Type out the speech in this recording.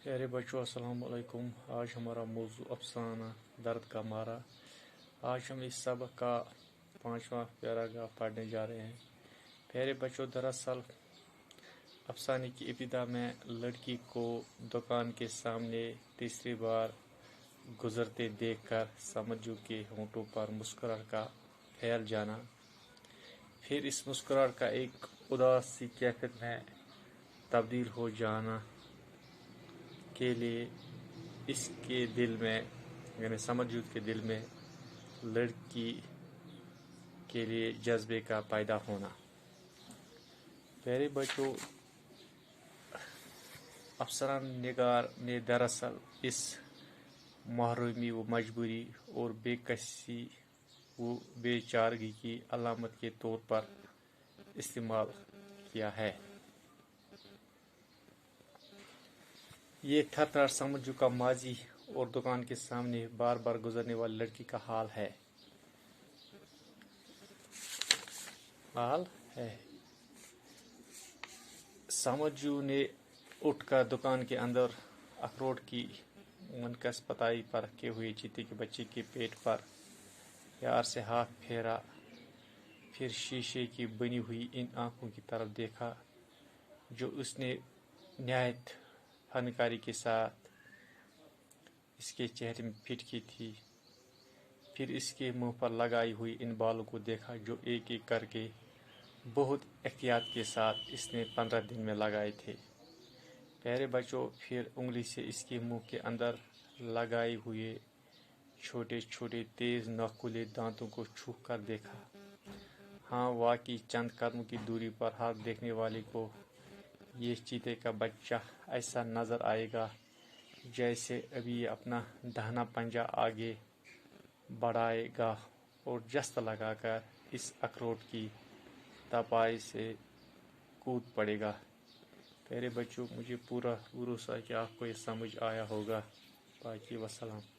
प्यारे बच्चों अस्सलाम वालेकुम। आज हमारा मौजू अफसाना दर्द का मारा। आज हम इस सबक का 5वां पैराग्राफ पढ़ने जा रहे हैं। प्यारे बच्चों, दरअसल अफसाने की इब्तिदा में लड़की को दुकान के सामने तीसरी बार गुजरते देखकर समझू के होंठों पर मुस्कुराहट का फैल जाना, फिर इस मुस्कुराहट का एक उदास सी कैफियत में तब्दील हो जाना के लिए इसके दिल में यानी समझूत के दिल में लड़की के लिए जज्बे का पैदा होना। प्यारे बच्चों, अफसरा निगार ने दरअसल इस महरूमी व मजबूरी और बेकसी व बेचारगी की अलामत के तौर पर इस्तेमाल किया है। ये थर समझू का माजी और दुकान के सामने बार बार गुजरने वाली लड़की का हाल है। समझू ने उठकर दुकान के अंदर अखरोट की मुनकस पताई पर रखे हुए चीते के बच्चे के पेट पर प्यार से हाथ फेरा, फिर शीशे की बनी हुई इन आंखों की तरफ देखा जो उसने निहायत फनकारी के साथ इसके चेहरे में फिट की थी। फिर इसके मुंह पर लगाई हुई इन बालों को देखा जो एक एक करके बहुत एहतियात के साथ इसने 15 दिन में लगाए थे। प्यारे बच्चों, फिर उंगली से इसके मुंह के अंदर लगाए हुए छोटे छोटे तेज नखुले दांतों को छू कर देखा। हाँ, वाकई चंद कदमों की दूरी पर हर देखने वाले को ये चीते का बच्चा ऐसा नजर आएगा जैसे अभी अपना दाहिना पंजा आगे बढ़ाएगा और जस्त लगाकर इस अखरोट की तपाई से कूद पड़ेगा। प्यारे बच्चों, मुझे पूरा भरोसा है कि आपको ये समझ आया होगा। बाकी वसलाम।